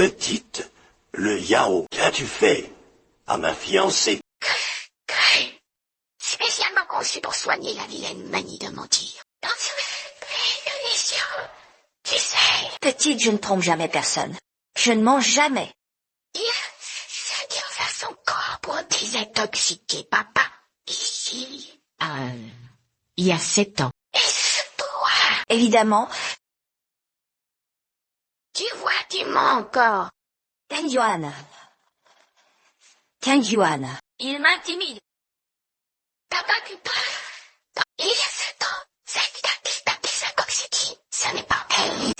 Petite, le Yao, qu'as-tu fait à ma fiancée? Crème, spécialement conçu pour soigner la vilaine manie de mentir. Tu sais, Petite, je ne trompe jamais personne. Je ne mens jamais. ça tire vers son corps pour désintoxiquer papa. Ici, il y a 7 ans. Et toi, Évidemment, tu vois, tu mens encore. Tiens, Yuan. Tiens, Yuan. Il m'intimide. Papa, tu parles. Il y a 7 ans, c'est qui t'a désintoxiqué. Ce n'est pas elle.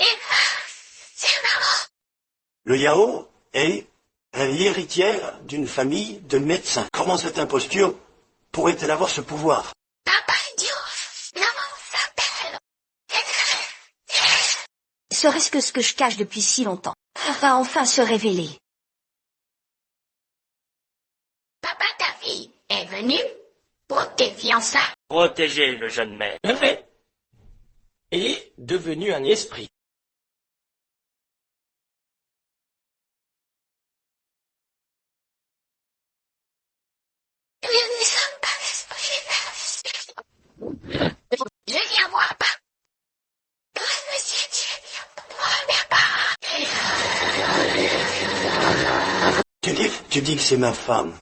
C'est maman. Le Yao est l'héritière d'une famille de médecins. Comment cette imposture pourrait-elle avoir ce pouvoir? Papa idiot. Maman s'appelle. Serait-ce que ce que je cache depuis si longtemps va enfin se révéler? Papa, ta fille est venue pour tes fiançailles. Protéger le jeune maître. Le fait est devenu un esprit. Nous ne sommes pas esprits. Je viens voir pas. Monsieur Dieu, pas. Tu dis que c'est ma femme.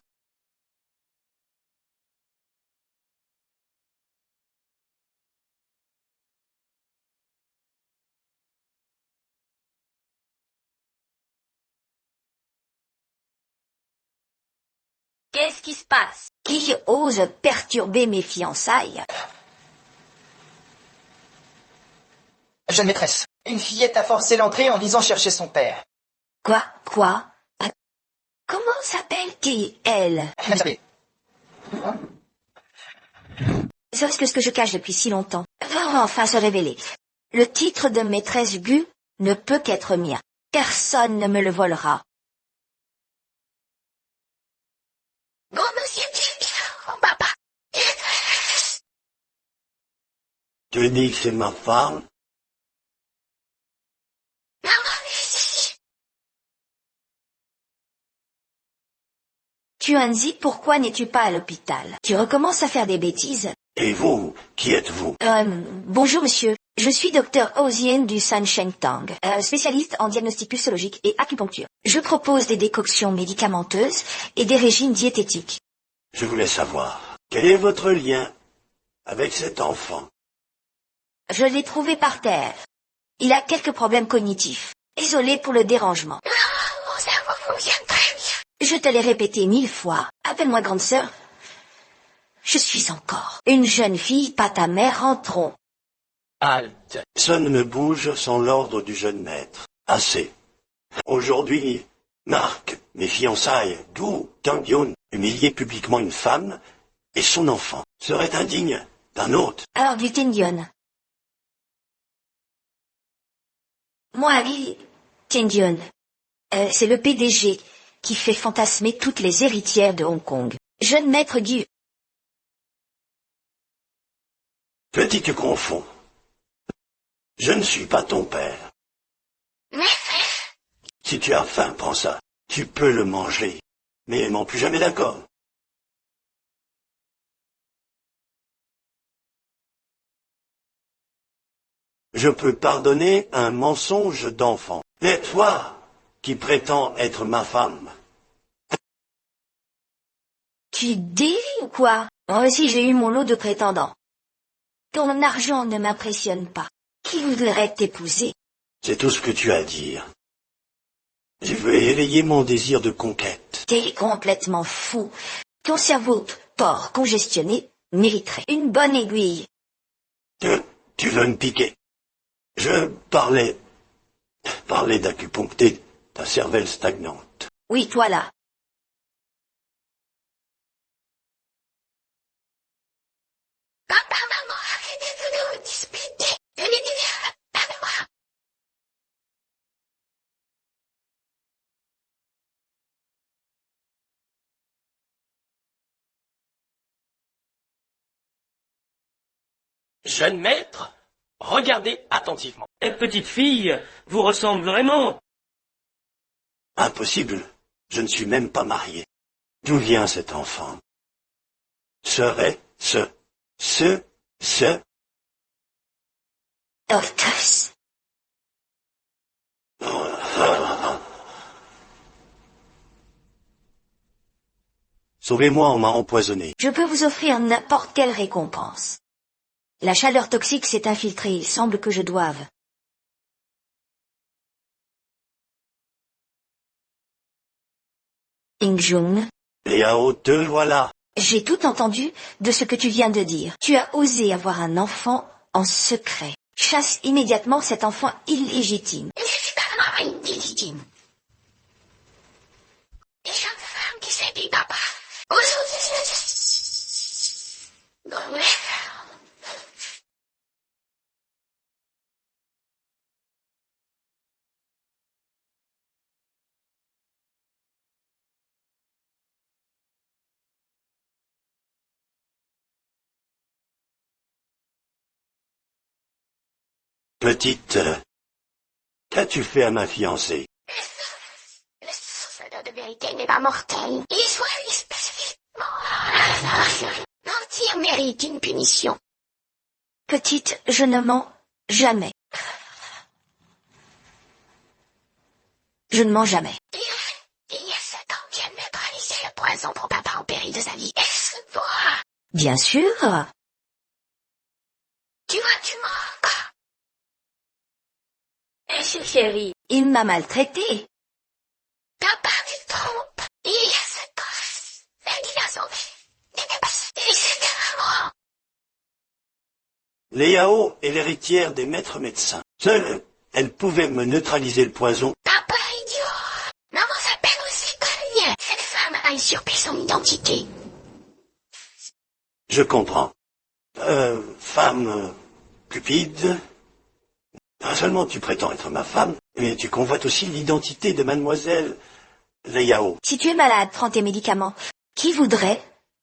Qu'est-ce qui se passe? Qui ose perturber mes fiançailles? Jeune maîtresse, une fillette a forcé l'entrée en disant chercher son père. Quoi? Comment s'appelle-t-il, elle? Serait-ce que ce que je cache depuis si longtemps va enfin se révéler? Le titre de maîtresse Gu ne peut qu'être mien. Personne ne me le volera. Bon, monsieur Dieu, papa. Tu dis que c'est ma femme? Tuanzi, pourquoi n'es-tu pas à l'hôpital? Tu recommences à faire des bêtises. Et vous, qui êtes-vous? Bonjour monsieur. Je suis docteur Ozien du San Sheng Tang, spécialiste en diagnostic pulsologique et acupuncture. Je propose des décoctions médicamenteuses et des régimes diététiques. Je voulais savoir, quel est votre lien avec cet enfant? Je l'ai trouvé par terre. Il a quelques problèmes cognitifs. Désolé pour le dérangement. Mon cerveau fonctionne très bien. Je te l'ai répété 1000 fois. Appelle-moi grande sœur. Je suis encore une jeune fille, pas ta mère en tronc. Halte. Personne ne me bouge sans l'ordre du jeune maître. Assez. Aujourd'hui, marque mes fiançailles, d'où Kang Yun, humilier publiquement une femme et son enfant, serait indigne d'un hôte. Alors du Tengyun. Moi, Li Tengyun, c'est le PDG qui fait fantasmer toutes les héritières de Hong Kong. Jeune maître Gu. Petit, tu confonds. Je ne suis pas ton père. Mais Si tu as faim, prends ça. Tu peux le manger. Mais m'en plus jamais d'accord. Je peux pardonner un mensonge d'enfant. Mais toi, qui prétends être ma femme, Tu délies ou quoi? Moi aussi j'ai eu mon lot de prétendants. Ton argent ne m'impressionne pas. Qui voudrait t'épouser? c'est tout ce que tu as à dire. Je veux éveiller mon désir de conquête. T'es complètement fou. Ton cerveau, porc congestionné, mériterait une bonne aiguille. Tu veux me piquer? Je parlais d'acupuncter ta cervelle stagnante. Oui, toi là. papa, maman, arrêtez de vous disputer. Avec moi. Jeune maître, regardez attentivement. Cette petite fille vous ressemble vraiment. Impossible. Je ne suis même pas marié. D'où vient cet enfant? Serait, ce. Octus. Sauvez-moi, on m'a empoisonné. Je peux vous offrir n'importe quelle récompense. La chaleur toxique s'est infiltrée, il semble que je doive. Ingjun, Liao, te voilà. j'ai tout entendu de ce que tu viens de dire. Tu as osé avoir un enfant en secret. Chasse immédiatement cet enfant illégitime. Je suis pas vraiment une illégitime. Les jeunes femmes qui s'habillent papa. Petite, qu'as-tu fait à ma fiancée? Le souffle de vérité n'est pas mortel. Il soit spécifiquement. Mentir mérite une punition. Petite, je ne mens jamais. Je ne mens jamais. Il y a 7 ans qu'elle neutralisé le poison pour papa en péril de sa vie. Est-ce vrai? Bien sûr. Tu vois, tu mens encore. Chérie. Il m'a maltraité. Papa me trompe. Il y a 7 ans. Elle qui l'a sauvé. N'était pas c'était un Liao est l'héritière des maîtres médecins. Seule, elle pouvait me neutraliser le poison. Papa idiot. Maman s'appelle aussi Collier. Cette femme a usurpé son identité. Je comprends. Femme cupide. Non seulement tu prétends être ma femme, mais tu convoites aussi l'identité de mademoiselle Liao. Si tu es malade, prends tes médicaments. Qui voudrait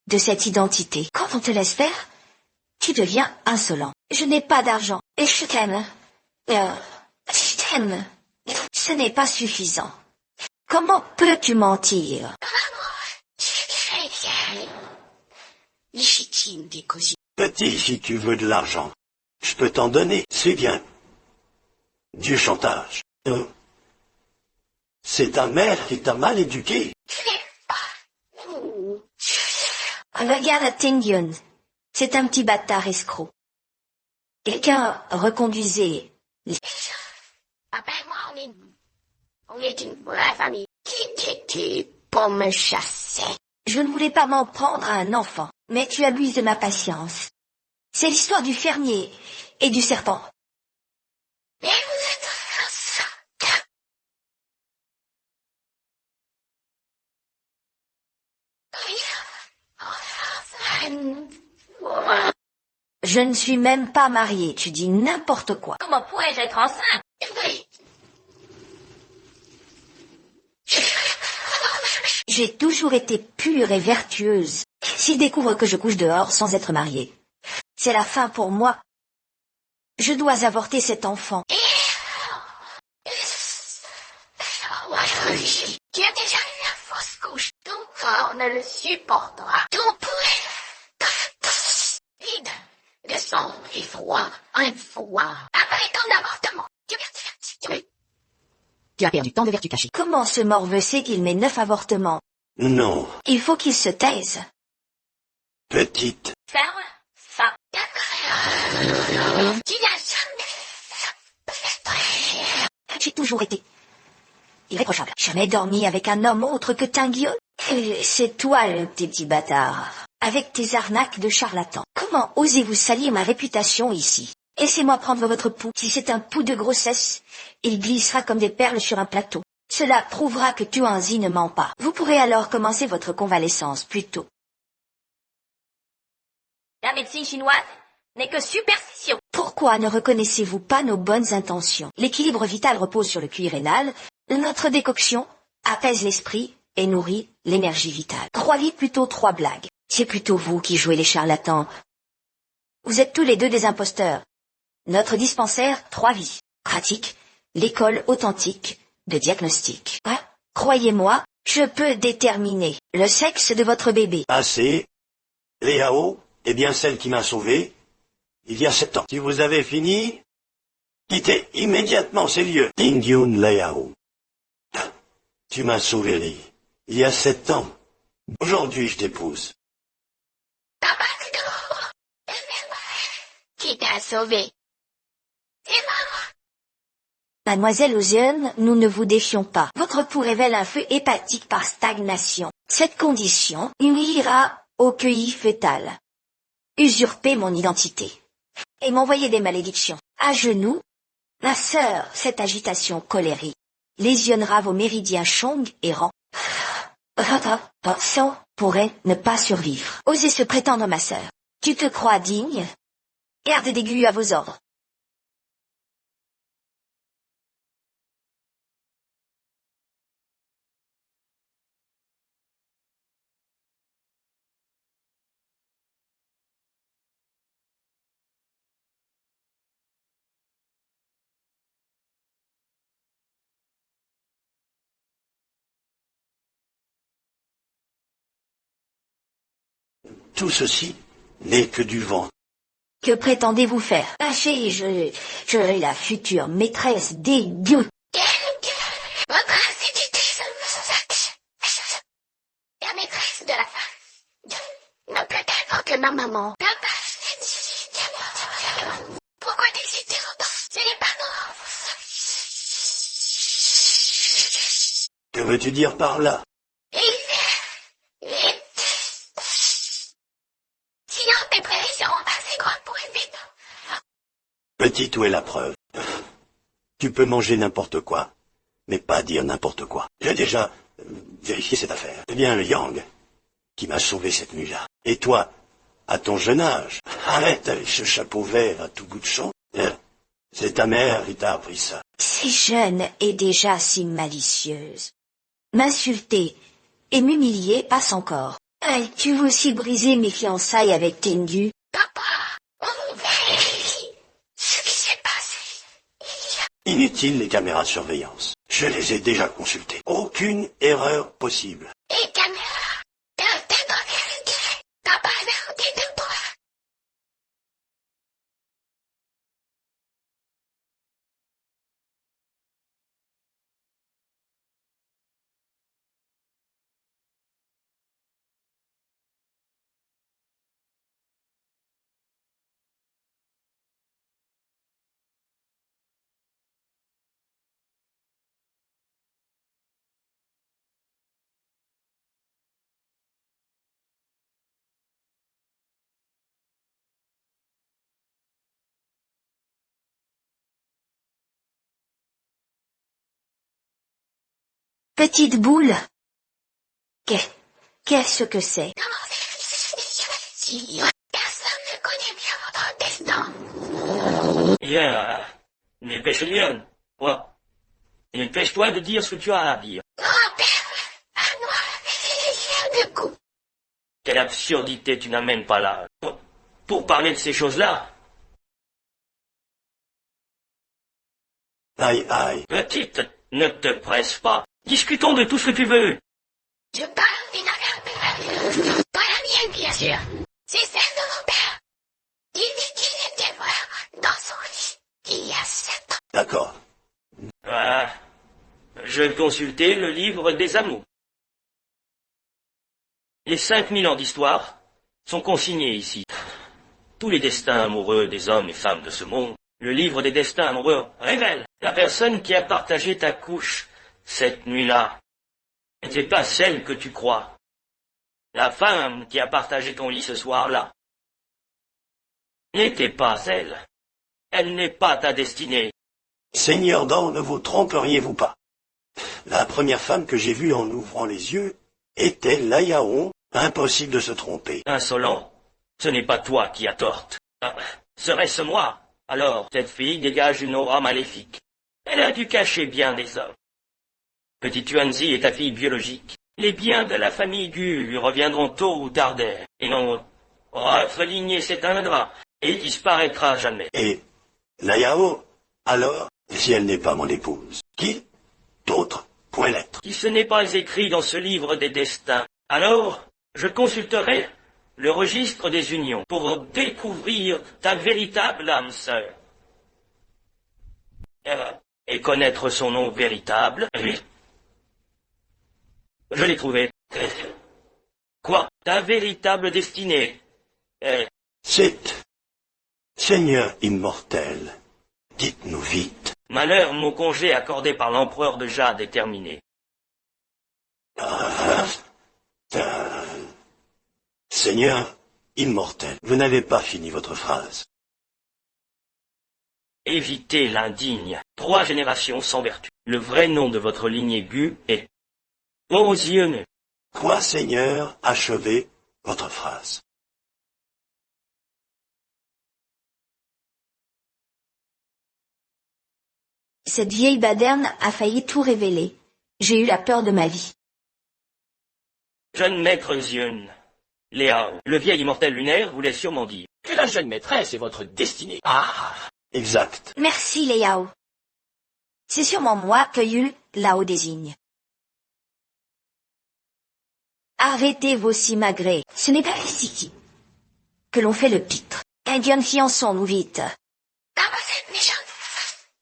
de cette identité? Quand on te laisse faire, tu deviens insolent. Je n'ai pas d'argent. Et je t'aime. Je t'aime. Ce n'est pas suffisant. Comment peux-tu mentir? Très bien. Légitime des causes. Petit, si tu veux de l'argent, je peux t'en donner, c'est bien. Du chantage. C'est ta mère qui t'a mal éduqué. Regarde Tingyun. C'est un petit bâtard escroc. Quelqu'un reconduisait. Papa et moi, on est une vraie famille. Qui étais-tu pour me chasser? Je ne voulais pas m'en prendre à un enfant, mais tu abuses de ma patience. C'est l'histoire du fermier et du serpent. Mais vous êtes un sac. Je ne suis même pas mariée, tu dis n'importe quoi. Comment pourrais-je être enceinte? Oui. J'ai toujours été pure et vertueuse. S'il découvre que je couche dehors sans être mariée, c'est la fin pour moi. Je dois avorter cet enfant. Tu as déjà eu la fausse couche. Ton corps ne le supportera. Ton poulet vide de sang et froid. Un froid. Après ton avortement. Tu as perdu tant de vertus cachées. Comment ce morveux sait qu'il met 9 avortements? Non, Il faut qu'il se taise. petite. Ferme ça. Tu n'as jamais fait. J'ai toujours été irréprochable. Jamais dormi avec un homme autre que Tingyun. C'est toi le petit bâtard. Avec tes arnaques de charlatan. Comment osez-vous salir ma réputation ici? Laissez-moi prendre votre pouls. Si c'est un pouls de grossesse, il glissera comme des perles sur un plateau. Cela prouvera que Tuanzi ne ment pas. Vous pourrez alors commencer votre convalescence plus tôt. La médecine chinoise n'est que superstition. Pourquoi ne reconnaissez-vous pas nos bonnes intentions? L'équilibre vital repose sur le QI rénal. Notre décoction apaise l'esprit et nourrit l'énergie vitale. 3 vies plutôt 3 blagues. C'est plutôt vous qui jouez les charlatans. Vous êtes tous les deux des imposteurs. Notre dispensaire, 3 vies. Pratique, l'école authentique de diagnostic. Quoi? Croyez-moi, je peux déterminer le sexe de votre bébé. Assez. Léao est bien celle qui m'a sauvé il y a 7 ans. Si vous avez fini, quittez immédiatement ces lieux. Tingyun Léao. Tu m'as sauvé, Lee. Il y a 7 ans. Aujourd'hui, je t'épouse. Tabasco. Qui t'a sauvé? C'est maman. Mademoiselle Ozion, nous ne vous défions pas. Votre pouls révèle un feu hépatique par stagnation. Cette condition nuira au QI fœtal. Usurper mon identité. Et m'envoyer des malédictions. À genoux, ma sœur, cette agitation colérique lésionnera vos méridiens Chong et Ran. Attention pourrait ne pas survivre. Osez se prétendre ma sœur. Tu te crois digne? Garde d'aigu à vos ordres. Tout ceci n'est que du vent. Que prétendez-vous faire? Lâchez, je serai la future maîtresse des dieux. Votre acidité, la maîtresse de la femme. Ne peut être que ma maman. Pourquoi t'hésiter autant? Ce n'est pas non. Que veux-tu dire par là? Sinon, tes prévisions assez grandes pour être vite. Petite, où est la preuve? Tu peux manger n'importe quoi, mais pas dire n'importe quoi. J'ai déjà vérifié cette affaire. C'est bien le Yang qui m'a sauvé cette nuit-là. Et toi, à ton jeune âge, arrête avec ce chapeau vert à tout bout de champ. C'est ta mère qui t'a appris ça. Si jeune et déjà si malicieuse. M'insulter et m'humilier passe encore. Tu veux aussi briser mes fiançailles avec Tengu? Papa, on vérifie ce qui s'est passé. Inutile les caméras de surveillance. Je les ai déjà consultées. Aucune erreur possible. Les caméras, t'es dans les intérêts. T'as pas l'air de toi. Petite boule. Qu'est-ce que c'est? Si personne ne connaît bien votre destin. Bien, dépêche-toi. Quoi? Dépêche-toi de dire ce que tu as à dire. Grand-père, un noir de cou. Quelle absurdité tu n'amènes pas là. Pour parler de ces choses-là. Aïe, aïe. Petite, ne te presse pas. Discutons de tout ce que tu veux. Je parle d'une affaire pas la mienne, bien sûr. C'est celle de mon père. Il dit qu'il était voir dans son lit il y a 7 ans. D'accord. Ah, je vais consulter le livre des amours. Les 5000 ans d'histoire sont consignés ici. Tous les destins amoureux des hommes et femmes de ce monde. Le livre des destins amoureux révèle la personne qui a partagé ta couche cette nuit-là n'était pas celle que tu crois. La femme qui a partagé ton lit ce soir-là n'était pas elle. Elle n'est pas ta destinée. Seigneur Dan, ne vous tromperiez-vous pas? La première femme que j'ai vue en ouvrant les yeux était Layaon. Impossible de se tromper. Insolent, ce n'est pas toi qui as torte. Serait-ce moi? Alors, cette fille dégage une aura maléfique. Elle a dû cacher bien des hommes. Petite Yuanzi est ta fille biologique. Les biens de la famille Gu lui reviendront tôt ou tard. Et non, relignée s'éteindra et disparaîtra à jamais. Et Layao, alors, si elle n'est pas mon épouse, qui d'autre point lettre. Si ce n'est pas écrit dans ce livre des destins, alors je consulterai le registre des unions pour découvrir ta véritable âme sœur. Et connaître son nom véritable. Oui. Je l'ai trouvé. Quoi? Ta véritable destinée. C'est... Seigneur immortel, dites-nous vite. Malheur, mon congé accordé par l'empereur de Jade est terminé. Seigneur immortel, vous n'avez pas fini votre phrase. Évitez l'indigne. 3 générations sans vertu. Le vrai nom de votre lignée Gu est... Aux yeux nus. Quoi, Seigneur, achevez votre phrase. Cette vieille baderne a failli tout révéler. J'ai eu la peur de ma vie. Jeune maître Zion, Léao, le vieil immortel lunaire voulait sûrement dire. Que la jeune maîtresse est votre destinée. Ah! Exact. Merci, les Yao. C'est sûrement moi que Yul Lao désigne. Arrêtez vos simagrées. Ce n'est pas ici que l'on fait le pitre. Indienne, fiançons-nous vite. D'abord, cette méchante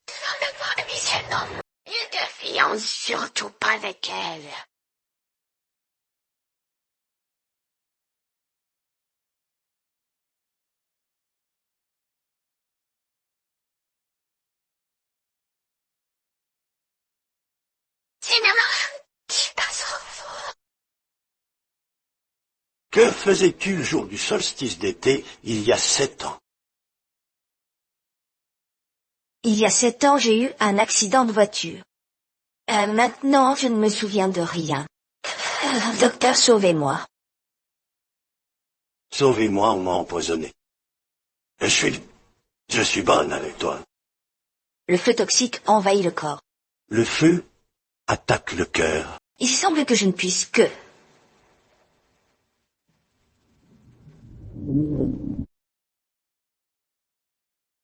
dans le bord de mes yeux, non. Ne te fiance surtout pas avec elle. Que faisais-tu le jour du solstice d'été il y a 7 ans? Il y a 7 ans, j'ai eu un accident de voiture. Maintenant, je ne me souviens de rien. Docteur, sauvez-moi. Sauvez-moi, on m'a empoisonné. Je suis bonne avec toi. Le feu toxique envahit le corps. Le feu attaque le cœur. Il semble que je ne puisse que...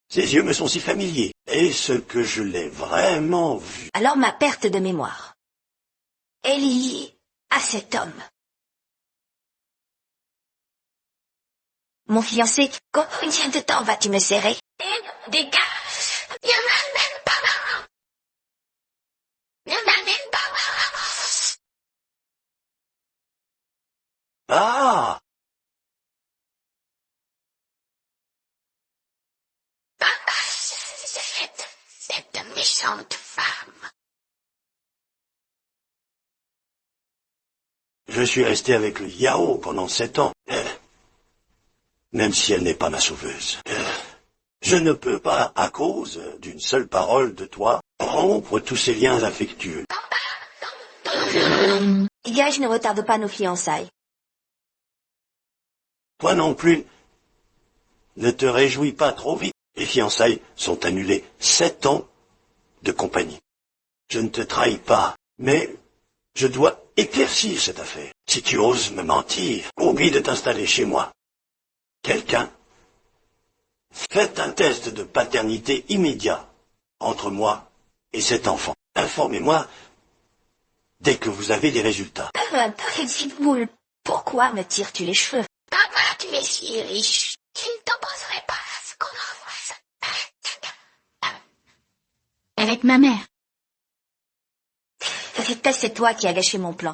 Ses yeux me sont si familiers. Est-ce que je l'ai vraiment vu? Alors ma perte de mémoire. Elle est liée à cet homme. Mon fiancé, combien de temps vas-tu me serrer? Dégage. Ne m'amène pas là. Ne m'amène pas là. Ah! Cette méchante femme. Je suis resté avec le Yao pendant 7 ans. Même si elle n'est pas ma sauveuse. Je ne peux pas, à cause d'une seule parole de toi, rompre tous ces liens affectueux. Gage ne retarde pas nos fiançailles. Toi non plus, ne te réjouis pas trop vite. Les fiançailles sont annulées. 7 ans de compagnie. Je ne te trahis pas, mais je dois éclaircir cette affaire. Si tu oses me mentir, oublie de t'installer chez moi. Quelqu'un, faites un test de paternité immédiat entre moi et cet enfant. Informez-moi dès que vous avez des résultats. Petite boule, pourquoi me tires-tu les cheveux? Papa, tu es si riche. Tu ne t'opposerais pas à ce qu'on envoie ça. Avec ma mère. C'est toi qui as gâché mon plan.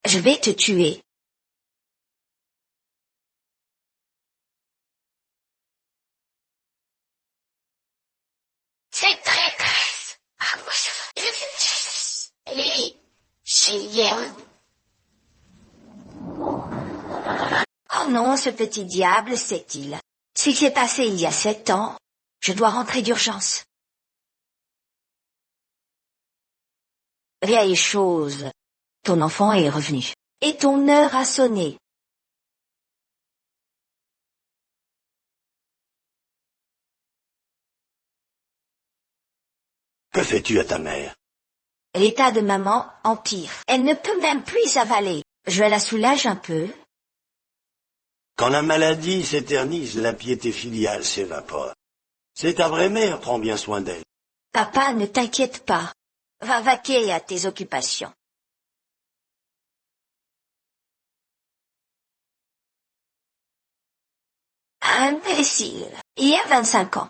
Je vais te tuer. Cette traîtresse. Ah, moi, elle est chez Léon. Oh non, ce petit diable, sait-il. Ce qui s'est passé il y a 7 ans, je dois rentrer d'urgence. Vieille chose, ton enfant est revenu. Et ton heure a sonné. Que fais-tu à ta mère? L'état de maman empire. Elle ne peut même plus avaler. Je la soulage un peu. Quand la maladie s'éternise, la piété filiale s'évapore. C'est ta vraie mère, prends bien soin d'elle. Papa, ne t'inquiète pas. Va vaquer à tes occupations. Imbécile. Il y a 25 ans.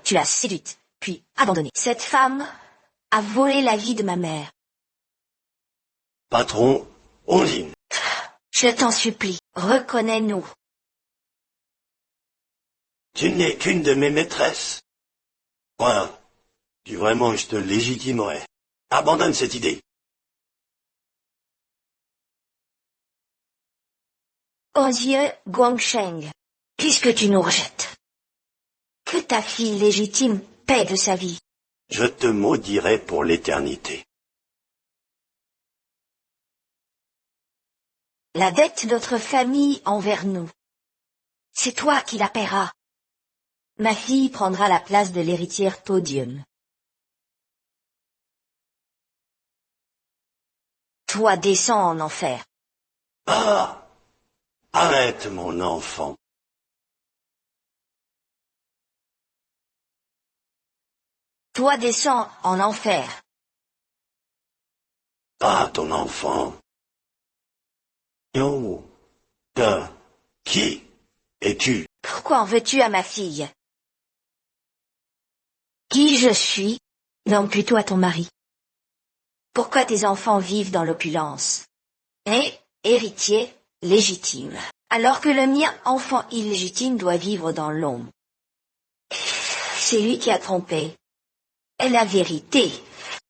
Tu l'as séduite, puis abandonnée. Cette femme a volé la vie de ma mère. Patron, Ondine. Je t'en supplie, reconnais-nous. Tu n'es qu'une de mes maîtresses. Voilà. Tu vraiment, je te légitimerai. Abandonne cette idée. Aux yeux, Guangsheng, puisque tu nous rejettes, que ta fille légitime paie de sa vie. Je te maudirai pour l'éternité. La dette de notre famille envers nous, c'est toi qui la paieras. Ma fille prendra la place de l'héritière Todium. Toi descends en enfer. Ah! Arrête, mon enfant. Toi descends en enfer. Ah, ton enfant. Oh. Qui es-tu? Pourquoi en veux-tu à ma fille? Qui je suis? Donc plutôt à ton mari. Pourquoi tes enfants vivent dans l'opulence? Et héritier légitime. Alors que le mien, enfant illégitime, doit vivre dans l'ombre. C'est lui qui a trompé. Et la vérité,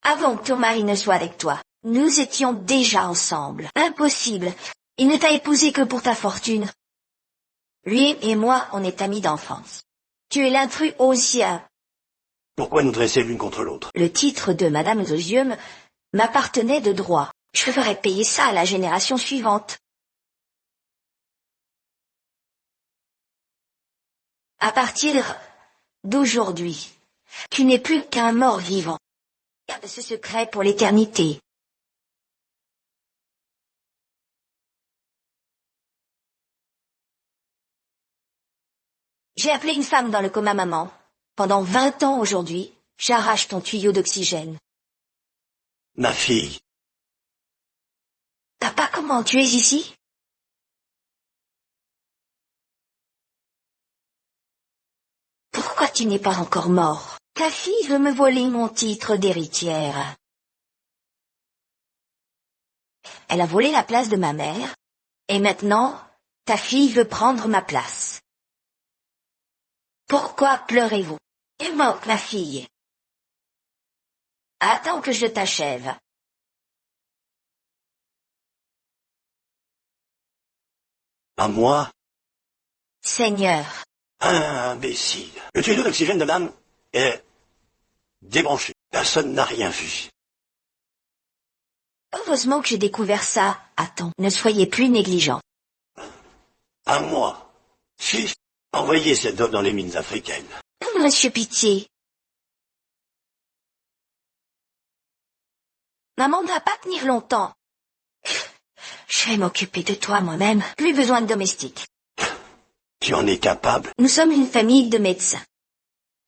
avant que ton mari ne soit avec toi, nous étions déjà ensemble. Impossible. Il ne t'a épousé que pour ta fortune. Lui et moi, on est amis d'enfance. Tu es l'intrus aux siens. Pourquoi nous dresser l'une contre l'autre? Le titre de Madame Zosium m'appartenait de droit. Je ferais payer ça à la génération suivante. À partir d'aujourd'hui, tu n'es plus qu'un mort vivant. Garde ce secret pour l'éternité. J'ai appelé une femme dans le coma maman. Pendant 20 ans aujourd'hui, j'arrache ton tuyau d'oxygène. Ma fille. Papa, comment tu es ici? Pourquoi tu n'es pas encore mort? Ta fille veut me voler mon titre d'héritière. Elle a volé la place de ma mère, et maintenant, ta fille veut prendre ma place. Pourquoi pleurez-vous? Il manque ma fille. Attends que je t'achève. À moi? Seigneur, Imbécile. Le tuyau d'oxygène de l'âme est débranché. Personne n'a rien vu. heureusement que j'ai découvert ça à temps. Ne soyez plus négligent. À moi. Fils, envoyez cet homme dans les mines africaines. Monsieur Pitié. Maman ne va pas tenir longtemps. Je vais m'occuper de toi moi-même. Plus besoin de domestique. Tu en es capable? Nous sommes une famille de médecins.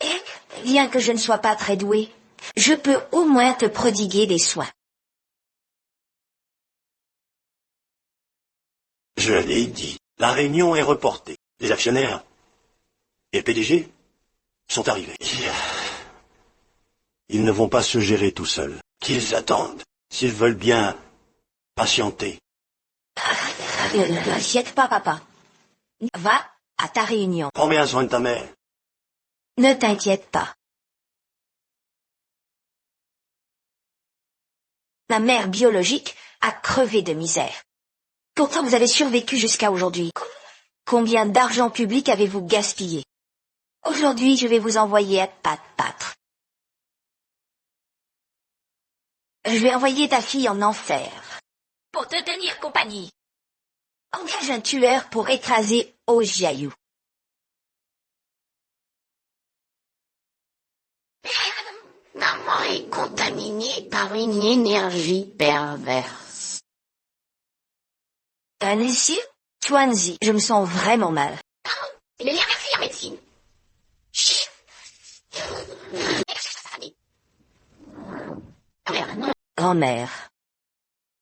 Et, bien que je ne sois pas très doué, je peux au moins te prodiguer des soins. Je l'ai dit. La réunion est reportée. Les actionnaires et le PDG sont arrivés. Ils ne vont pas se gérer tout seuls. Qu'ils attendent, s'ils veulent bien patienter. Ne t'inquiète pas, papa. Va à ta réunion. Prends bien soin de ta mère. Ne t'inquiète pas. Ma mère biologique a crevé de misère. Pourtant, vous avez survécu jusqu'à aujourd'hui. Combien d'argent public avez-vous gaspillé? Aujourd'hui, je vais vous envoyer à Pat-Pâtre. Je vais envoyer ta fille en enfer. Pour te tenir compagnie. Engage un tueur pour écraser Ojiayou. Maman est contaminée par une énergie perverse. Monsieur Tuanzi, je me sens vraiment mal. Il est bien merci en médecine. Chut. Grand-mère,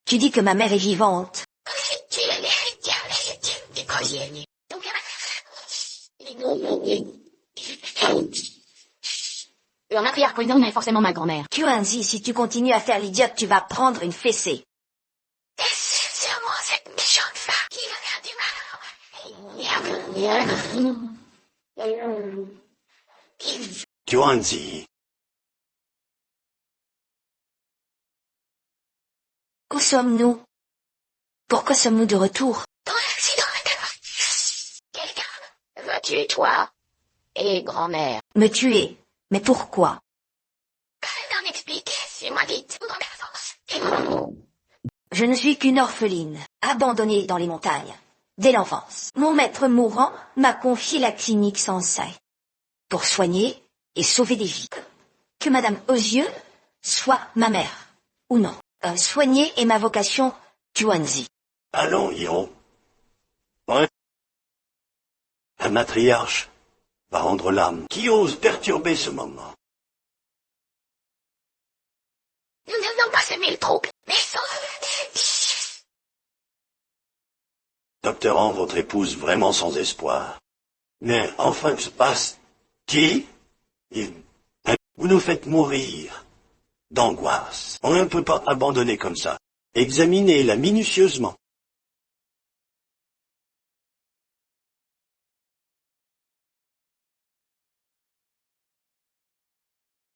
tu dis que ma mère est vivante. croisière. Donc, un matriarche président est forcément ma grand-mère. Tuanzi, si tu continues à faire l'idiote, tu vas prendre une fessée. C'est sûrement cette méchante femme qui va faire du mal. Tuanzi, Où sommes-nous? Pourquoi sommes-nous de retour? Dans l'accident, quelqu'un va tuer toi et grand-mère. Me tuer? Mais pourquoi? D'en expliquer, c'est moi vite. Je ne suis qu'une orpheline, abandonnée dans les montagnes, dès l'enfance. Mon maître mourant m'a confié la clinique Sansai pour soigner et sauver des vies. Que Madame Osieux soit ma mère, ou non. Soigner est ma vocation, Tuanzi. allons, Hiro. Ouais. Un matriarche va rendre l'âme. Qui ose perturber ce moment? Nous n'avions pas semé le trouble, mais Docteur rend votre épouse vraiment sans espoir. Mais enfin que se passe? Qui? Vous nous faites mourir d'angoisse. On ne peut pas abandonner comme ça. Examinez-la minutieusement.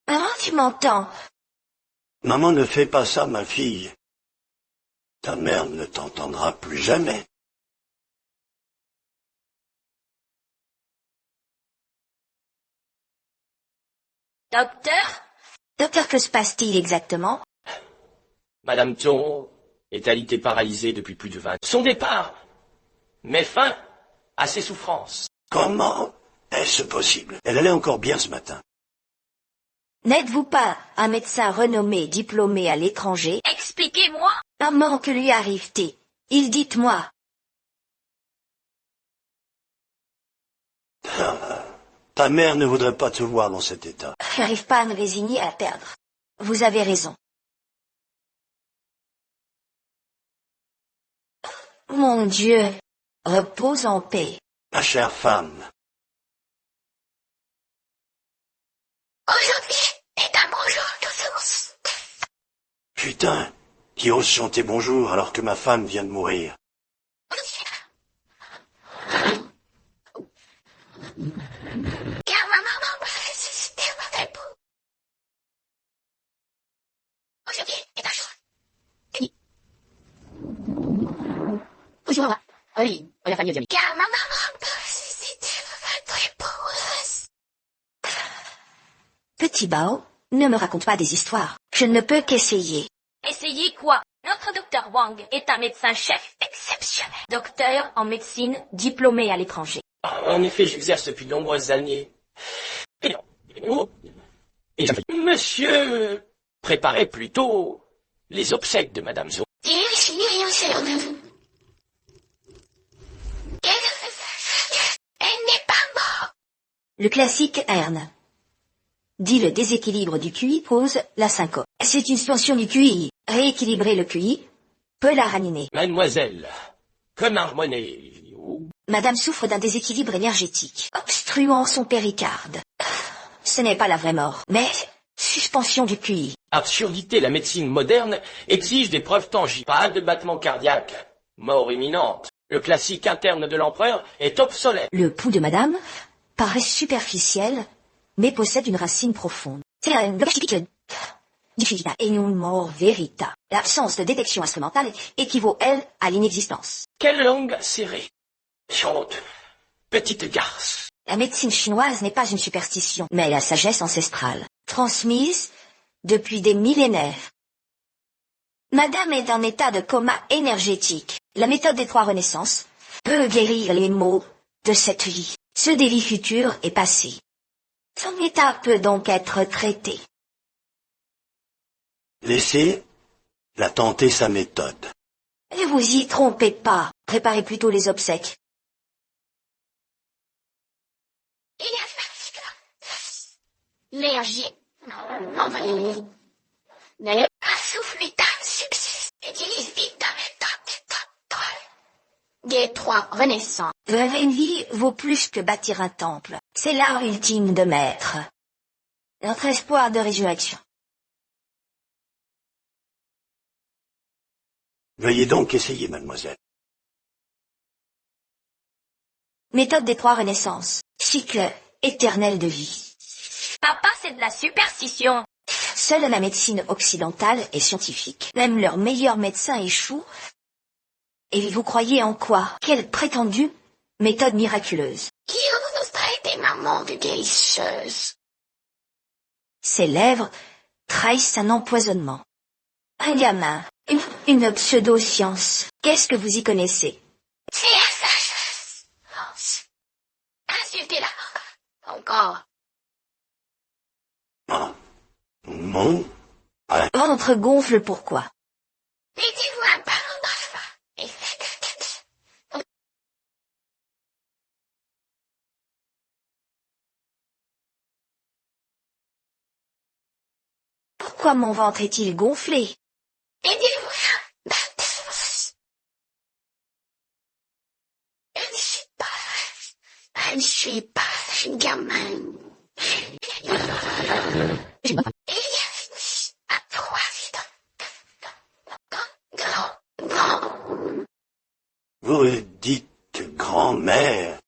Ah, tu m'entends? Maman ne fait pas ça, ma fille. Ta mère ne t'entendra plus jamais. Docteur? Docteur, que se passe-t-il exactement? Madame Zhou est alitée paralysée depuis plus de 20 ans. Son départ met fin à ses souffrances. Comment est-ce possible? Elle allait encore bien ce matin. N'êtes-vous pas un médecin renommé, diplômé à l'étranger? expliquez-moi. Comment que lui arrive-t-il? Dites-moi. Ta mère ne voudrait pas te voir dans cet état. Je n'arrive pas à me résigner à perdre. Vous avez raison. Mon Dieu, repose en paix. Ma chère femme, Aujourd'hui est un bon jour de source. putain, qui ose chanter bonjour alors que ma femme vient de mourir. Car ma maman m'a ressuscité mon époux. Aujourd'hui est un jour. Bonjour. Oui, la famille de car ma maman m'a ressuscité mon épouse. Petit Bao, ne me raconte pas des histoires. Je ne peux qu'essayer. Essayez quoi? Notre docteur Wang est un médecin-chef exceptionnel. Docteur en médecine, diplômé à l'étranger. En effet, j'exerce depuis de nombreuses années. Et monsieur, préparez plutôt les obsèques de Madame Zhou. Elle n'est pas morte. Le classique Erne. Dit le déséquilibre du QI pose la syncope. C'est une tension du QI. Rééquilibrer le QI peut la ranimer. Mademoiselle, comme harmonie. Madame souffre d'un déséquilibre énergétique, obstruant son péricarde. Ce n'est pas la vraie mort, mais suspension du QI. Absurdité, la médecine moderne exige des preuves tangibles. Pas de battement cardiaque. Mort imminente. Le classique interne de l'empereur est obsolète. Le pouls de madame paraît superficiel, mais possède une racine profonde. C'est un langage typique du QI. Et une mort verita. L'absence de détection instrumentale équivaut, elle, à l'inexistence. Quelle langue serrée. Chante. Petite garce. La médecine chinoise n'est pas une superstition, mais la sagesse ancestrale, transmise depuis des millénaires. Madame est en état de coma énergétique. La méthode des 3 renaissances peut guérir les maux de cette vie. Ceux des vies futures et passées. Son état peut donc être traité. Laissez-la tenter sa méthode. Ne vous y trompez pas. Préparez plutôt les obsèques. Il y a l'énergie. Un souffle d'un succès. Utilise vite ta méthode. des trois renaissances. Vivre une vie vaut plus que bâtir un temple. C'est l'art ultime de maître. Notre espoir de résurrection. Veuillez donc essayer, mademoiselle. Méthode des trois renaissances. Cycle éternel de vie. Papa, c'est de la superstition. Seule la médecine occidentale est scientifique. Même leurs meilleurs médecins échouent. Et vous croyez en quoi? Quelle prétendue méthode miraculeuse? Qui oserait des mamans de guérisseuse? Ses lèvres trahissent un empoisonnement. Un gamin, une pseudo-science. Qu'est-ce que vous y connaissez? C'est la sagesse. Insultez-la. Encore. Ah. Non. Ventre gonfle pourquoi? Mettez-vous un ballon d'enfant et faites... Pourquoi mon ventre est-il gonflé? Mettez-vous Je ne suis pas un gamin. Vous dites grand-mère.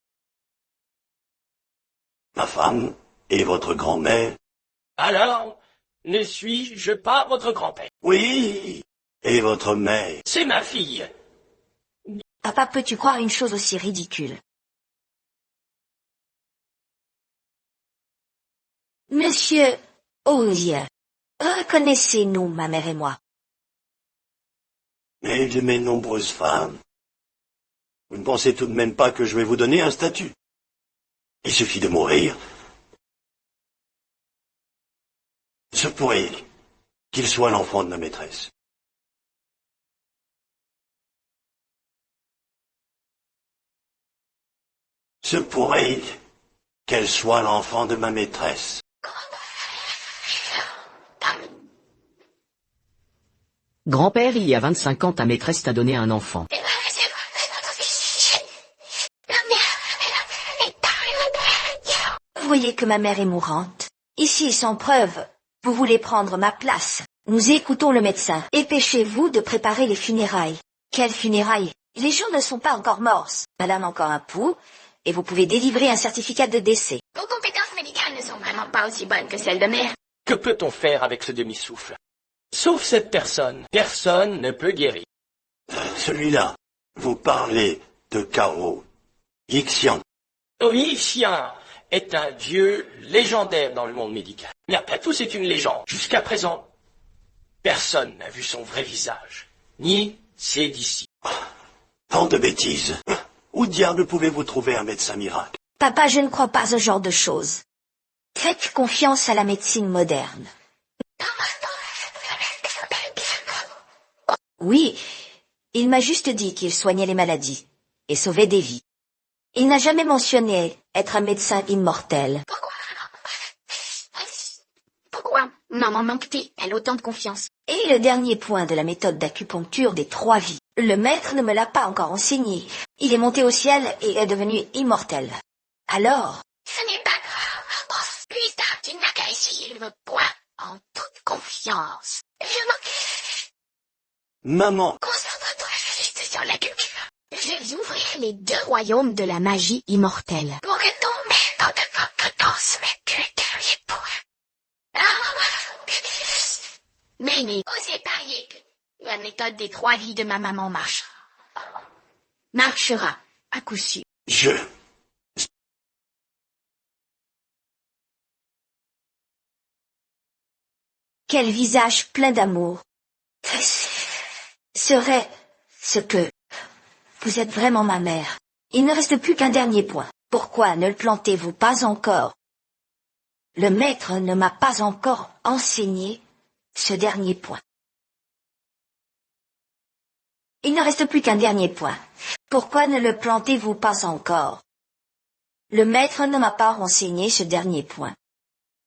Ma femme et votre grand-mère? Alors, ne suis-je pas votre grand-père? Oui. Et votre mère? C'est ma fille. Papa, peux-tu croire une chose aussi ridicule? Monsieur Osier, reconnaissez-nous, ma mère et moi. Mais de mes nombreuses femmes. Vous ne pensez tout de même pas que je vais vous donner un statut? Il suffit de mourir. Se pourrait qu'il soit l'enfant de ma maîtresse. Se pourrait qu'elle soit l'enfant de ma maîtresse. Grand-père, il y a 25 ans, ta maîtresse t'a donné un enfant. Vous voyez que ma mère est mourante. Ici, sans preuve, vous voulez prendre ma place. Nous écoutons le médecin. Dépêchez-vous de préparer les funérailles. Quelles funérailles? Les gens ne sont pas encore morts. Madame a encore un pouls, et vous pouvez délivrer un certificat de décès. Vos compétences médicales ne sont vraiment pas aussi bonnes que celles de mère. Que peut-on faire avec ce demi-souffle? Sauf cette personne, personne ne peut guérir. Celui-là, vous parlez de Cao Yixian. Oui, Xian est un dieu légendaire dans le monde médical. Mais après tout, c'est une légende. Jusqu'à présent, personne n'a vu son vrai visage, ni ses disciples. Tant de bêtises. Où diable pouvez-vous trouver un médecin miracle? Papa, je ne crois pas ce genre de choses. Faites confiance à la médecine moderne. Oui, il m'a juste dit qu'il soignait les maladies et sauvait des vies. Il n'a jamais mentionné être un médecin immortel. Pourquoi maman manque-t-elle autant de confiance? Et le dernier point de la méthode d'acupuncture des 3 vies. Le maître ne me l'a pas encore enseigné. Il est monté au ciel et est devenu immortel. Alors? Ce n'est pas grave. Plus tard, tu n'as qu'à essayer le point en toute confiance. Je manque... Maman, Concentre-toi juste sur la culture. Je vais ouvrir les 2 royaumes de la magie immortelle. Pour que ton maître de compétence mette le dernier point. Mais osez parier que la méthode des 3 vies de ma maman marchera, à coup sûr. Quel visage plein d'amour. Serait ce que... Vous êtes vraiment ma mère. Il ne reste plus qu'un dernier point. Pourquoi ne le plantez-vous pas encore? Le maître ne m'a pas encore enseigné ce dernier point. Il ne reste plus qu'un dernier point. Pourquoi ne le plantez-vous pas encore? Le maître ne m'a pas enseigné ce dernier point.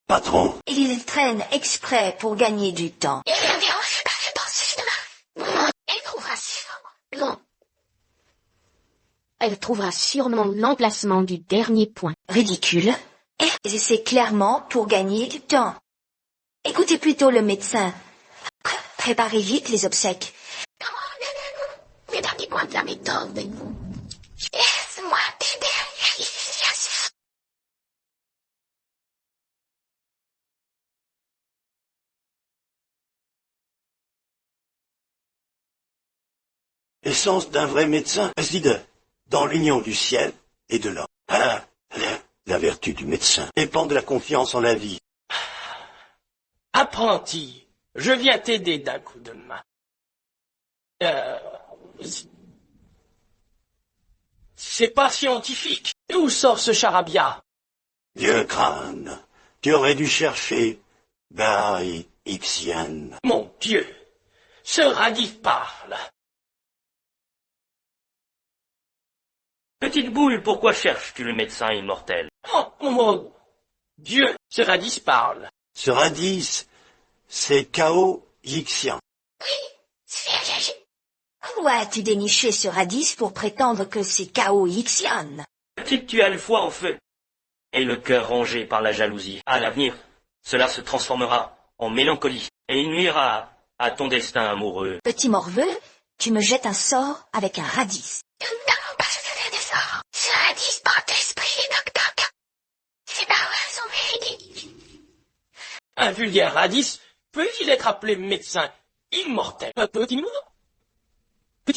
patron, Il traîne exprès pour gagner du temps. Et ne dérange pas les pensées de ma... Elle trouvera ça long. Elle trouvera sûrement l'emplacement du dernier point. Ridicule. Et c'est clairement pour gagner du temps. Écoutez plutôt le médecin. Préparez vite les obsèques. Le dernier point de la méthode. Laisse-moi t'aider. L'essence d'un vrai médecin réside dans l'union du ciel et de l'homme. La vertu du médecin dépend de la confiance en la vie. Apprenti, je viens t'aider d'un coup de main. C'est pas scientifique. D'où sort ce charabia? Vieux crâne, tu aurais dû chercher Barry Ixian. Mon Dieu, ce radif parle. Petite boule, pourquoi cherches-tu le médecin immortel? Oh, mon Dieu, ce radis parle. Ce radis, c'est Kao Ixian. Où as-tu déniché ce radis pour prétendre que c'est Kao Ixian? Petite, tu as le foie en feu et le cœur rongé par la jalousie. À l'avenir, cela se transformera en mélancolie et il nuira à ton destin amoureux. Petit morveux, tu me jettes un sort avec un radis. Nous n'avons pas jeté des sorts. Ce radis porte l'esprit, Doc. Ses paroles sont véridiques. Un vulgaire radis peut-il être appelé médecin immortel? Petit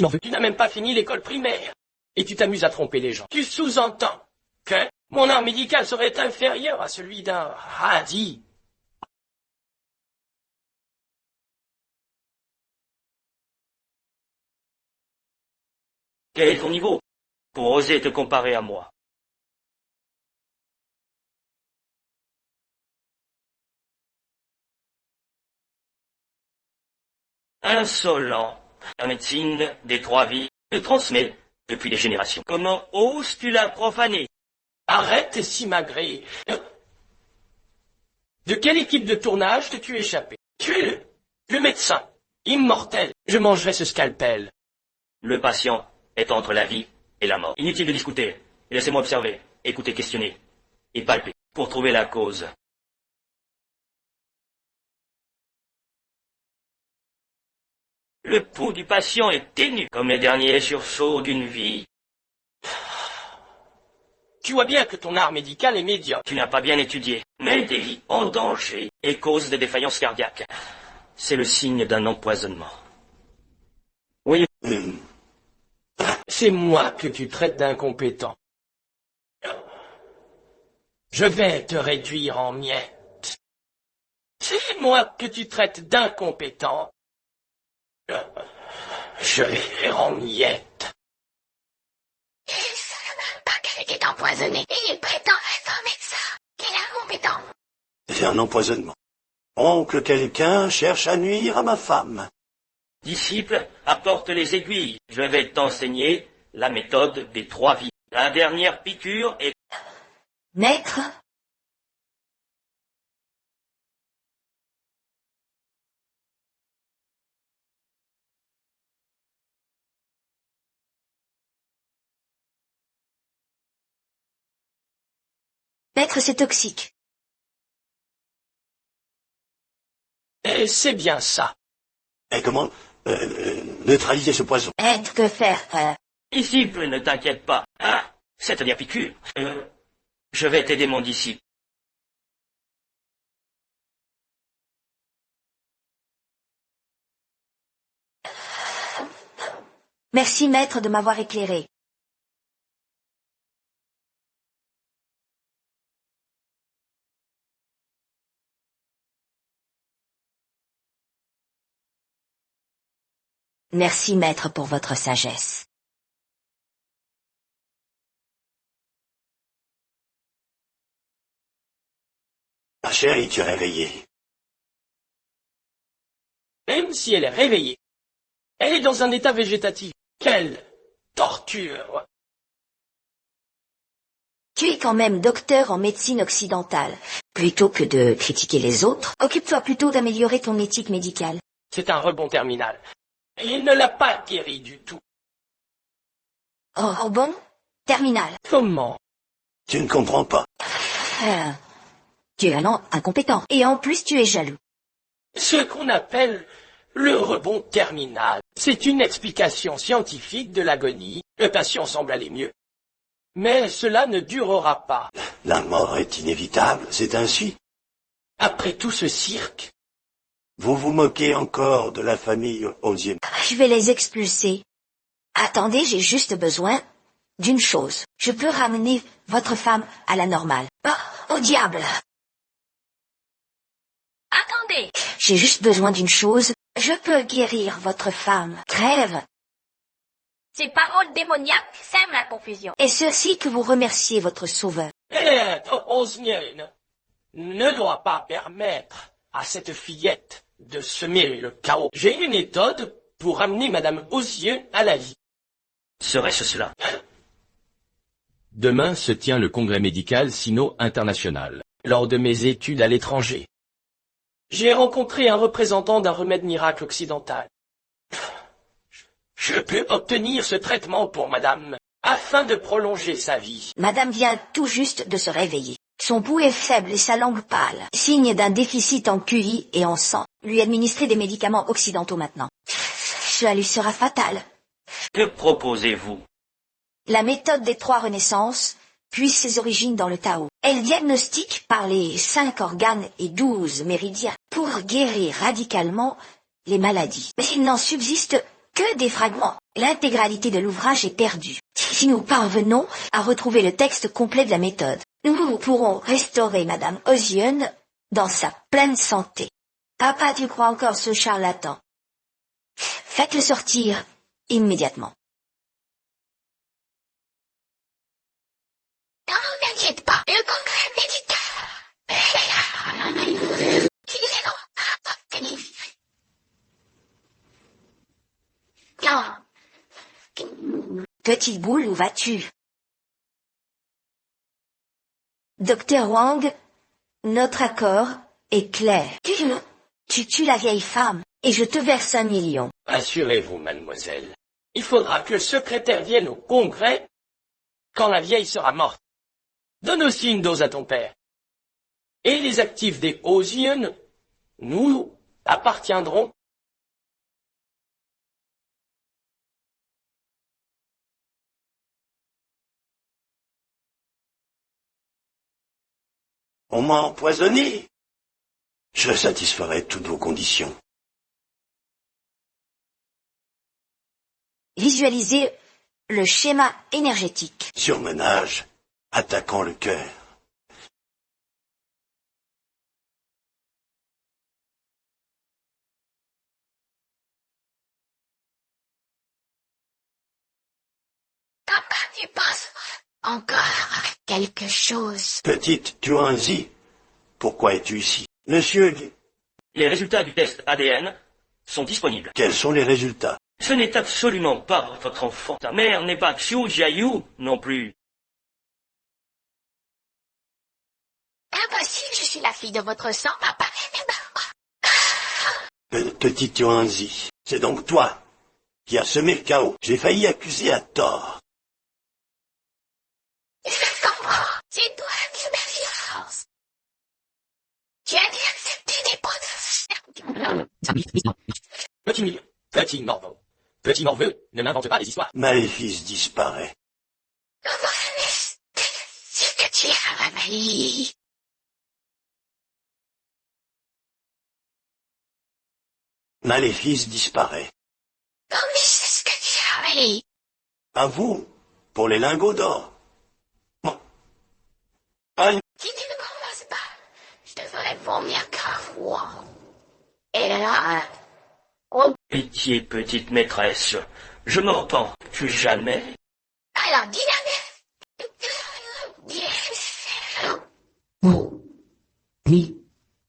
morveux, tu n'as même pas fini l'école primaire. Et tu t'amuses à tromper les gens. Tu sous-entends que mon art médical serait inférieur à celui d'un radis. Quel est ton niveau pour oser te comparer à moi? Insolent. La médecine des trois vies te transmet depuis des générations. Comment oses-tu la profaner? Arrête tes simagrées. De quelle équipe de tournage t'es-tu échappé? Tu es le médecin immortel. Je mangerai ce scalpel. Le patient est entre la vie et la mort. Inutile de discuter. Laissez-moi observer, écouter, questionner et palper pour trouver la cause. Le pouls du patient est ténu comme les derniers sursauts d'une vie. Tu vois bien que ton art médical est médiocre. Tu n'as pas bien étudié, mais des vies en danger et cause de défaillances cardiaques. C'est le signe d'un empoisonnement. Oui. C'est moi que tu traites d'incompétent. Je vais te réduire en miettes. C'est moi que tu traites d'incompétent. Je vais faire en miettes. Il ne savait même pas qu'elle était empoisonnée. Et il prétend être un médecin. Quel incompétent. C'est un empoisonnement. Oncle quelqu'un cherche à nuire à ma femme. Disciple, apporte les aiguilles. Je vais t'enseigner la méthode des trois vies. La dernière piqûre est... Maître? Maître, c'est toxique. Et c'est bien ça. Et comment neutraliser ce poison? Maître, que faire, Disciple, ne t'inquiète pas. Ah, c'est-à-dire piqûre. Je vais t'aider, mon disciple. Merci, maître, de m'avoir éclairé. Merci, maître, pour votre sagesse. Ma chérie, tu es réveillée. Même si elle est réveillée, elle est dans un état végétatif. Quelle torture! Tu es quand même docteur en médecine occidentale. Plutôt que de critiquer les autres, occupe-toi plutôt d'améliorer ton éthique médicale. C'est un rebond terminal. Et il ne l'a pas guéri du tout. Oh bon? Terminal. Comment? Tu ne comprends pas. Euh, Tu es un incompétent. Et en plus, tu es jaloux. Ce qu'on appelle le rebond terminal. C'est une explication scientifique de l'agonie. Le patient semble aller mieux. Mais cela ne durera pas. La mort est inévitable, c'est ainsi. Après tout ce cirque, Vous vous moquez encore de la famille Osier. Je vais les expulser. Attendez, j'ai juste besoin d'une chose. Je peux ramener votre femme à la normale. Oh, au diable! Attendez. J'ai juste besoin d'une chose. Je peux guérir votre femme. Crève. Ces paroles démoniaques sèment la confusion. Et ceci que vous remerciez votre sauveur. Osier ne doit pas permettre à cette fillette de semer le chaos. J'ai une méthode pour amener Madame Osier à la vie. Serait-ce cela? Demain se tient le congrès médical sino-international. Lors de mes études à l'étranger, j'ai rencontré un représentant d'un remède miracle occidental. Je peux obtenir ce traitement pour madame, afin de prolonger sa vie. Madame vient tout juste de se réveiller. Son pouls est faible et sa langue pâle, signe d'un déficit en QI et en sang. Lui administrer des médicaments occidentaux maintenant. Cela lui sera fatal. Que proposez-vous? La méthode des 3 renaissances puise ses origines dans le Tao. Elle diagnostique par les 5 organes et 12 méridiens pour guérir radicalement les maladies. Mais il n'en subsiste que des fragments. L'intégralité de l'ouvrage est perdue. Si nous parvenons à retrouver le texte complet de la méthode, nous pourrons restaurer Madame Osiun dans sa pleine santé. Papa, tu crois encore ce charlatan? Faites-le sortir immédiatement. Non, n'inquiète pas, le congrès médical. Non. Petite boule, où vas-tu? Docteur Wang, notre accord est clair. Tu tues la vieille femme, et je te verse 1 million. Assurez-vous, mademoiselle. Il faudra que le secrétaire vienne au congrès quand la vieille sera morte. Donne aussi une dose à ton père. Et les actifs des Osier nous appartiendront. On m'a empoisonné. Je satisferai toutes vos conditions. Visualisez le schéma énergétique. Surmenage, attaquant le cœur. Papa, tu penses encore à quelque chose? Petite Tuanzi, pourquoi es-tu ici? Monsieur, Les résultats du test ADN sont disponibles. quels sont les résultats? Ce n'est absolument pas votre enfant. Sa mère n'est pas Xiu Jiayu non plus. Impossible, je suis la fille de votre sang, papa. Petite Tuanzi, c'est donc toi qui as semé le chaos. J'ai failli accuser à tort. Je comprends. C'est toi qui me violence. Tu as dû accepter des pots Petit morveux, ne m'invente pas des histoires. Maléfice disparaît. C'est que tu as réveillé. Maléfice disparaît. Comment c'est ce que tu as réveillé? À vous, pour les lingots d'or. Bon. Allez. Si tu ne commences pas, je te ferai vomir grave. Et là, oh, Pitié, petite maîtresse. Je me repens plus jamais. alors dis Mais,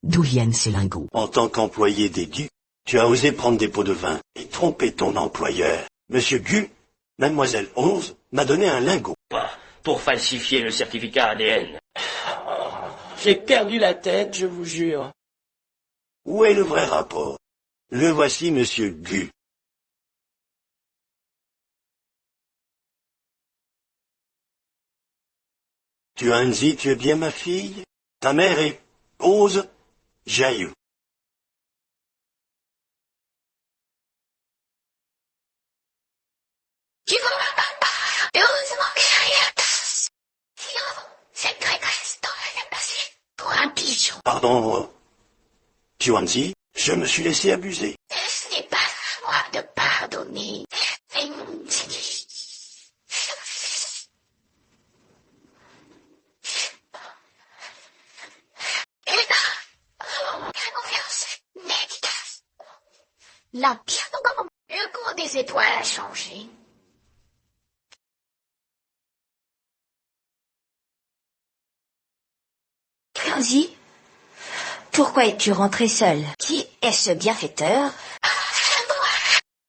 d'où viennent ces lingots? En tant qu'employé des Gu, tu as osé prendre des pots de vin et tromper ton employeur. Monsieur Gu, mademoiselle 11 m'a donné un lingot. Pas pour falsifier le certificat ADN. J'ai perdu la tête, je vous jure. Où est le vrai rapport? Le voici, monsieur Gu. Tuanzi, tu es bien ma fille? Ta mère est Ose Jaillou. Tu vois, papa, heureusement que j'arrive à sinon, cette régresse t'aurait passé pour un pigeon. Pardon, Tuanzi, je me suis laissé abuser. Ce n'est pas à moi de pardonner. L'Empire, le cours des étoiles a changé. Tuanzi, pourquoi es-tu rentré seul? Qui est ce bienfaiteur?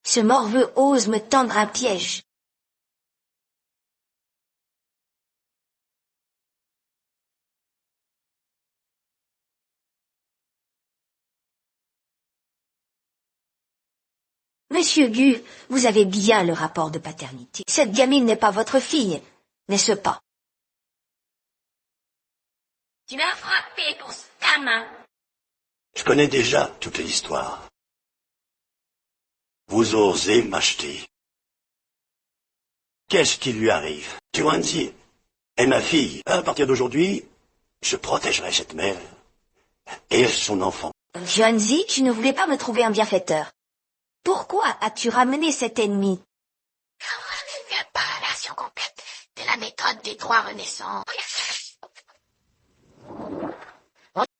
Ce morveux ose me tendre un piège. Monsieur Gu, vous avez bien le rapport de paternité. Cette gamine n'est pas votre fille, n'est-ce pas? Tu m'as frappé pour ta main. Je connais déjà toute l'histoire. Vous osez m'acheter. Qu'est-ce qui lui arrive? Tuanzi est ma fille. À partir d'aujourd'hui, je protégerai cette mère et son enfant. Tuanzi, tu ne voulais pas me trouver un bienfaiteur. Pourquoi as-tu ramené cet ennemi? Il n'y a pas la version complète de la méthode des trois renaissances.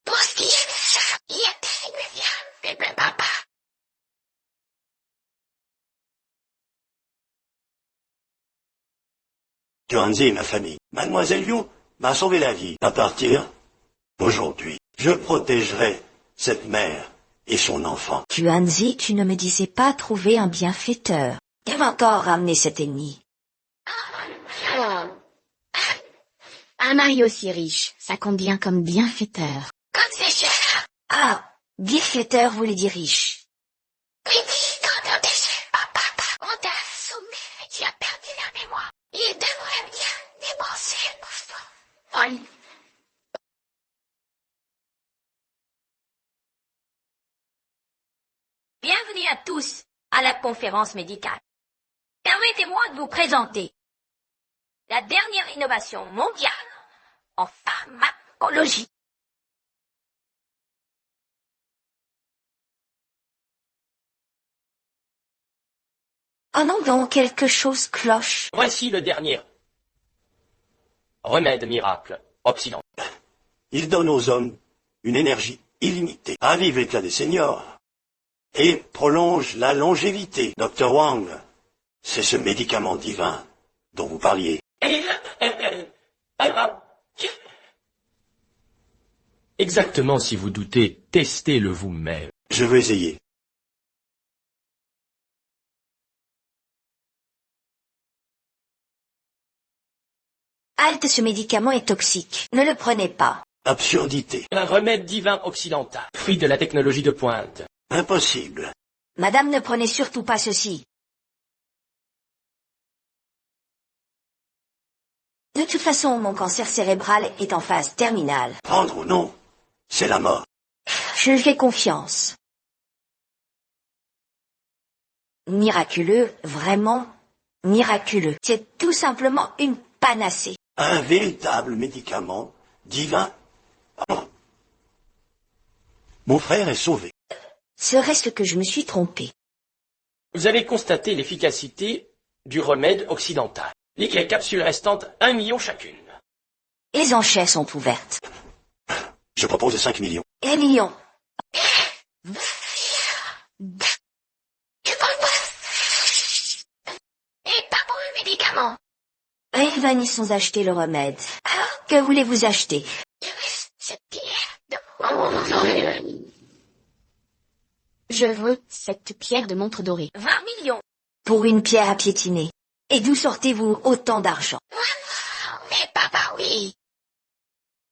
Pour ce qui est singulier, papa. Tuanzi est ma famille. Mademoiselle Yu m'a sauvé la vie. À partir d'aujourd'hui, je protégerai cette mère et son enfant. Tuanzi, tu ne me disais pas trouver un bienfaiteur. Qui va encore ramener cet ennemi? Un mari aussi riche, ça compte bien comme bienfaiteur. Comme c'est cher. Ah, bienfaiteur voulait dire riche. Oui, quand on déchire, papa, on t'a assommé, tu as perdu la mémoire. Il devrait bien dépenser pour toi. Bienvenue à tous à la conférence médicale. Permettez-moi de vous présenter la dernière innovation mondiale en pharmacologie. Oh non, donc quelque chose cloche. Voici le dernier remède miracle occidental. Il donne aux hommes une énergie illimitée, ravive l'éclat des seniors et prolonge la longévité. Dr Wang, c'est ce médicament divin dont vous parliez. Exactement, si vous doutez, testez-le vous-même. Je veux essayer. Halte, ce médicament est toxique. Ne le prenez pas. Absurdité. Un remède divin occidental, fruit de la technologie de pointe. Impossible. Madame, ne prenez surtout pas ceci. De toute façon, mon cancer cérébral est en phase terminale. Prendre ou non, c'est la mort. Je lui fais confiance. Miraculeux, vraiment miraculeux. C'est tout simplement une panacée. Un véritable médicament divin. Oh. Mon frère est sauvé. Serait-ce que je me suis trompé? Vous avez constaté l'efficacité du remède occidental. Les capsules restantes, 1 million chacune. Les enchères sont ouvertes. Je propose 5 millions. 1 million. Tu parles pas. Et pas pour le médicament. Venissons acheter le remède. Alors, que voulez-vous acheter? Cette pierre de... Je veux cette pierre de montre dorée. 20 millions. Pour une pierre à piétiner. Et d'où sortez-vous autant d'argent? Mais papa, oui.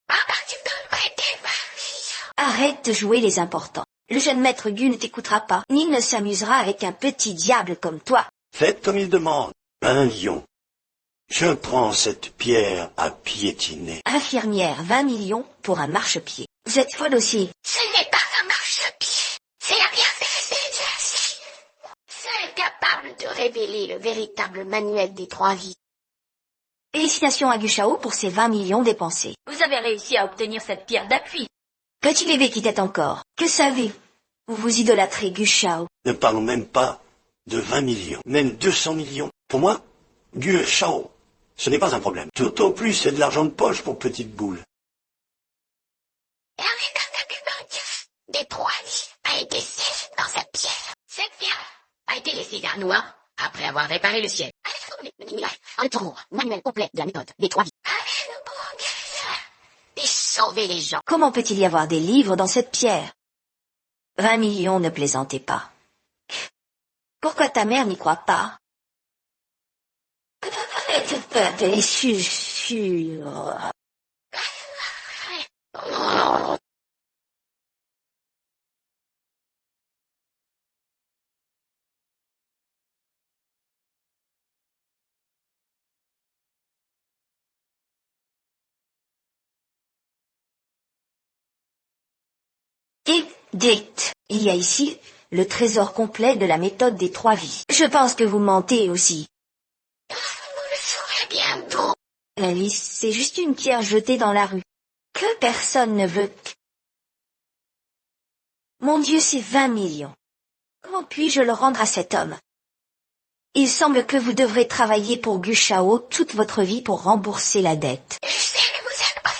Papa, tu peux me prêter ma fille. Arrête de jouer les importants. Le jeune maître Gu ne t'écoutera pas, ni ne s'amusera avec un petit diable comme toi. Faites comme il demande. 1 lion. Je prends cette pierre à piétiner. Infirmière, 20 millions pour un marchepied. Vous êtes folle aussi. Ce n'est pas un marchepied. C'est un bienfaiteur. Seul capable de révéler le véritable manuel des trois vies. Félicitations à Gushao pour ses 20 millions dépensés. Vous avez réussi à obtenir cette pierre d'appui. Petit bébé qui t'est encore. Que savez-vous? Vous vous idolâtrez Gushao. Ne parlons même pas de 20 millions, même 200 millions. Pour moi, Gu Shao, ce n'est pas un problème. Tout au plus, c'est de l'argent de poche pour petite boule. Et avec un document des trois vies a été scellé dans cette pierre. Cette pierre a été laissée garnoire après avoir réparé le ciel. Un tour manuel complet de la méthode des trois vies. Avec le bon Dieu, et sauver les gens. Comment peut-il y avoir des livres dans cette pierre? 20 millions, ne plaisantez pas. Pourquoi ta mère n'y croit pas? T'es sûr. Dites, il y a ici le trésor complet de la méthode des trois vies. Je pense que vous mentez aussi. Vous le saurez bientôt. Alice, c'est juste une pierre jetée dans la rue. Que personne ne veut. Mon Dieu, c'est 20 millions. Comment puis-je le rendre à cet homme? Il semble que vous devrez travailler pour Gushao toute votre vie pour rembourser la dette. Je sais que vous êtes pas.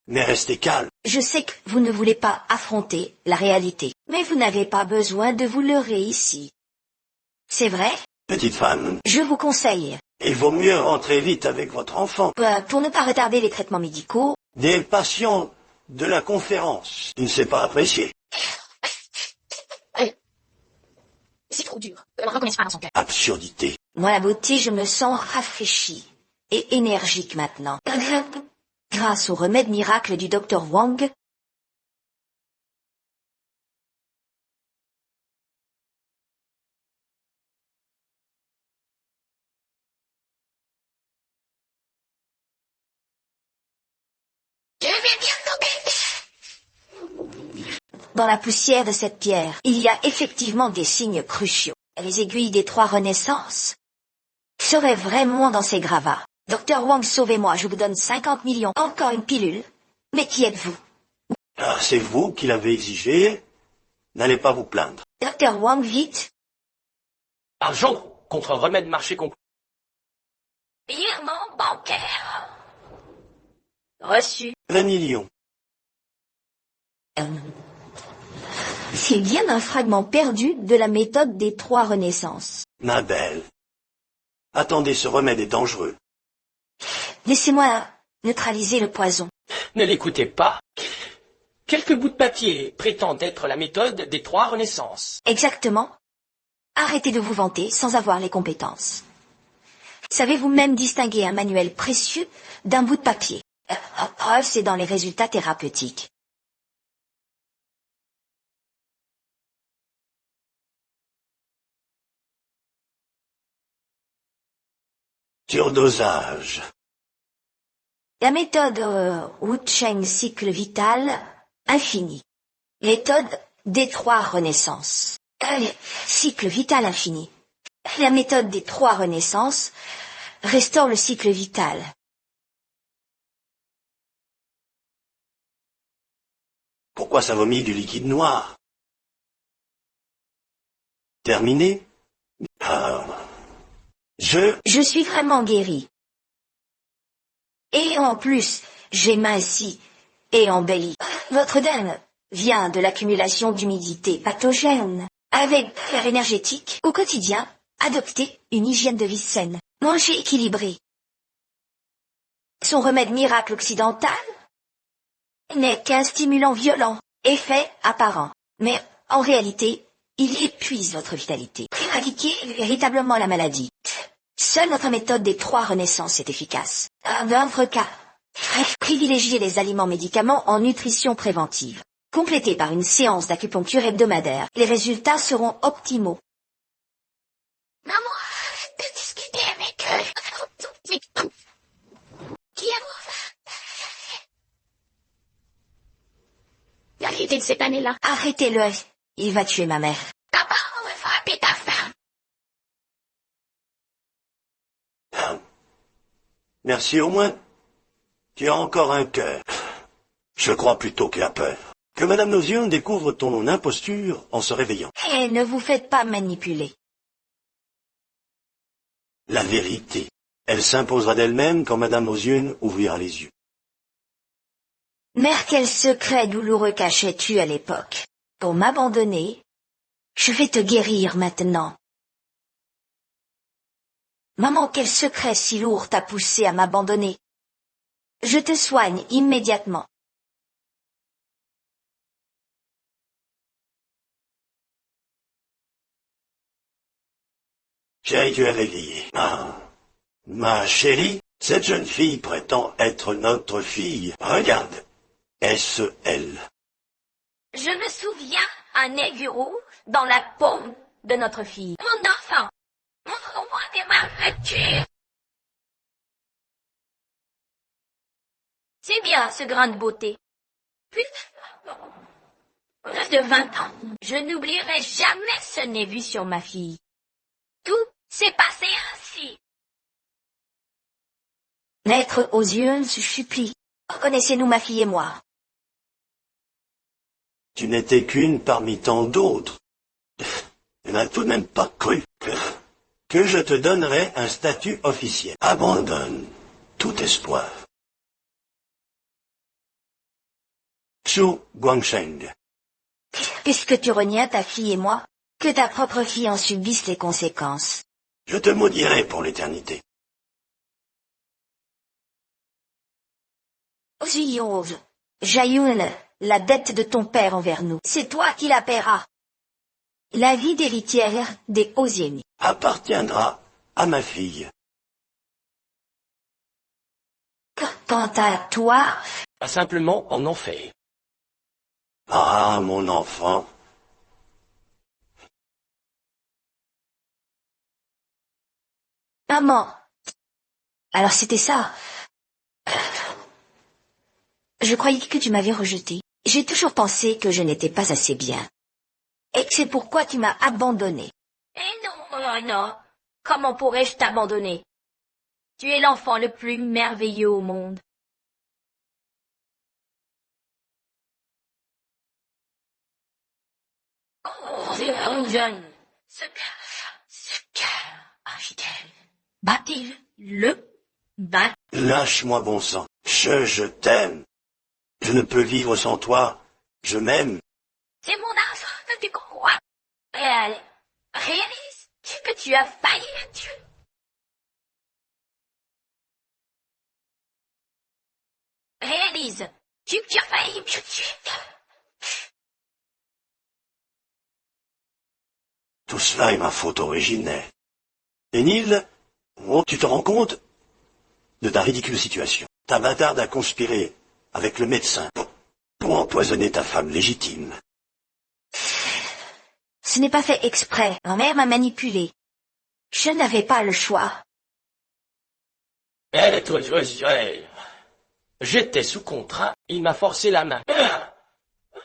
Mais restez calme. Je sais que vous ne voulez pas affronter la réalité, mais vous n'avez pas besoin de vous leurrer ici. C'est vrai? Petite femme, Je vous conseille, il vaut mieux rentrer vite avec votre enfant. pour ne pas retarder les traitements médicaux, Des patients de la conférence. Il ne s'est pas apprécié. C'est trop dur. Elle ne reconnaisse pas dans son cœur. Absurdité. moi la beauté, je me sens rafraîchie et énergique maintenant. Grâce au remède miracle du docteur Wang, Je vais bientôt dans la poussière de cette pierre, il y a effectivement des signes cruciaux. Les aiguilles des trois renaissances seraient vraiment dans ces gravats. Docteur Wang, sauvez-moi, je vous donne 50 millions. Encore une pilule. Mais qui êtes-vous? Ah, c'est vous qui l'avez exigé. N'allez pas vous plaindre. Docteur Wang, vite. Argent contre remède marché conclu. Virement bancaire. Reçu. 20 millions. C'est bien un fragment perdu de la méthode des trois renaissances. Ma belle. Attendez, ce remède est dangereux. Laissez-moi neutraliser le poison. Ne l'écoutez pas. Quelques bouts de papier prétendent être la méthode des trois renaissances. Exactement. Arrêtez de vous vanter sans avoir les compétences. Savez-vous même distinguer un manuel précieux d'un bout de papier? Preuve, c'est dans les résultats thérapeutiques. Surdosage. La méthode Wu-Cheng cycle vital infini. Méthode des trois renaissances. Cycle vital infini. La méthode des trois renaissances restaure le cycle vital. Pourquoi ça vomit du liquide noir? Terminé? Ah. Je suis vraiment guéri. Et en plus, j'ai minci et embelli. Votre dame vient de l'accumulation d'humidité pathogène. Avec l'air énergétique, au quotidien, adoptez une hygiène de vie saine. Mangez équilibré. Son remède miracle occidental n'est qu'un stimulant violent, effet apparent. Mais en réalité, il épuise votre vitalité. Éradiquez véritablement la maladie. Seule notre méthode des trois renaissances est efficace. Dans votre cas, privilégiez les aliments-médicaments en nutrition préventive. Complétée par une séance d'acupuncture hebdomadaire, les résultats seront optimaux. Maman, de discuter avec eux. profiter de cette année-là. Arrêtez-le. Il va tuer ma mère. D'abord, on va frapper ta femme. Merci au moins. Tu as encore un cœur. Je crois plutôt qu'il a peur. Que Madame Nozion découvre ton imposture en se réveillant. Et ne vous faites pas manipuler. La vérité, elle s'imposera d'elle-même quand Madame Nozion ouvrira les yeux. Mère, quel secret douloureux cachais-tu à l'époque? Pour m'abandonner? Je vais te guérir maintenant. Maman, quel secret si lourd t'a poussé à m'abandonner? Je te soigne immédiatement. Chérie, tu es réveillée. Ah. Ma chérie, cette jeune fille prétend être notre fille. Regarde. Est-ce elle? Je me souviens un aigu rouge dans la paume de notre fille. Mon enfant, montre-moi tes marques. C'est bien ce grain de beauté. Plus de 20 ans, je n'oublierai jamais ce nez vu sur ma fille. Tout s'est passé ainsi. Maître aux yeux, je supplie. Reconnaissez-nous ma fille et moi. Tu n'étais qu'une parmi tant d'autres. Je n'ai tout de même pas cru que je te donnerais un statut officiel. Abandonne tout espoir. Xu Guangsheng. Puisque tu renies ta fille et moi, que ta propre fille en subisse les conséquences. Je te maudirai pour l'éternité. Oziyose, Jayoun, la dette de ton père envers nous, c'est toi qui la paieras. La vie d'héritière des Ozieni Appartiendra à ma fille. Quant à toi, Pas simplement en enfer. Ah, mon enfant. maman. Alors c'était ça. Je croyais que tu m'avais rejeté. J'ai toujours pensé que je n'étais pas assez bien. Et que c'est pourquoi tu m'as abandonné. Eh non, non. Comment pourrais-je t'abandonner? Tu es l'enfant le plus merveilleux au monde. Oh, jeune. Ce cœur infidèle. Va-t-il le battre? Lâche-moi, bon sang. Je t'aime. Je ne peux vivre sans toi. Je m'aime. C'est mon argent, tu crois? Réalise-tu que tu as failli à Dieu? Réalise-tu que tu as failli me tuer? Tout cela est ma faute originelle. Énile, oh, tu te rends compte de ta ridicule situation. Ta bâtarde a conspiré avec le médecin pour empoisonner ta femme légitime. Ce n'est pas fait exprès. Ma mère m'a manipulé. Je n'avais pas le choix. J'étais sous contrat, il m'a forcé la main.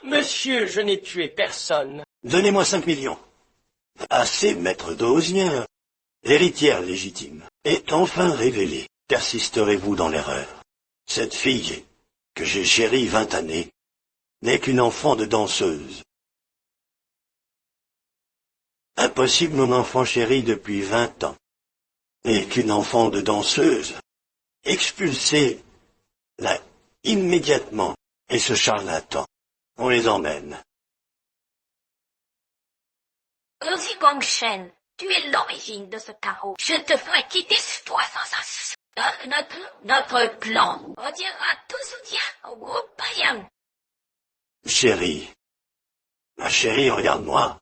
Monsieur, je n'ai tué personne. Donnez-moi 5 millions. Assez, maître d'Ozien. L'héritière légitime est enfin révélée. Persisterez-vous dans l'erreur? Cette fille, que j'ai chérie 20 années, n'est qu'une enfant de danseuse. Impossible, mon enfant chéri depuis 20 ans n'est qu'une enfant de danseuse. Expulsez-la immédiatement, et ce charlatan, on les emmène. Ozi Guangshen, tu es l'origine de ce chaos. Je te ferai quitter ce toit sans cesse. Notre clan retirera tout soutien au groupe Bayern. Chérie, ma chérie, regarde-moi.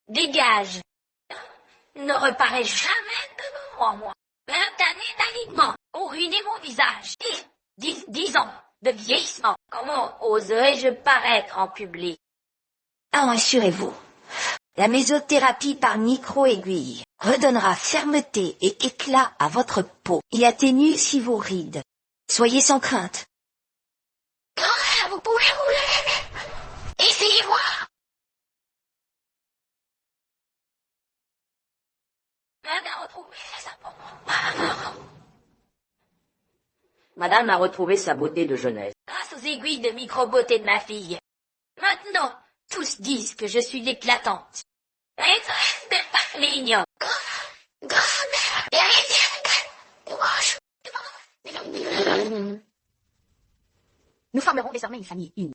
Dégage. Ne reparais jamais devant moi. 20 années d'alignement ont ruiné mon visage. 10 ans de vieillissement. Comment oserais-je paraître en public? Ah, assurez-vous. La mésothérapie par micro-aiguille redonnera fermeté et éclat à votre peau et atténue si vos rides. Soyez sans crainte. Vous pouvez vous lever. a retrouvé sa peau. Madame a retrouvé sa beauté de jeunesse. Grâce aux aiguilles de micro-beauté de ma fille. Maintenant, tous disent que je suis éclatante. Et de pas l'ignorer. Nous formerons désormais une famille unie.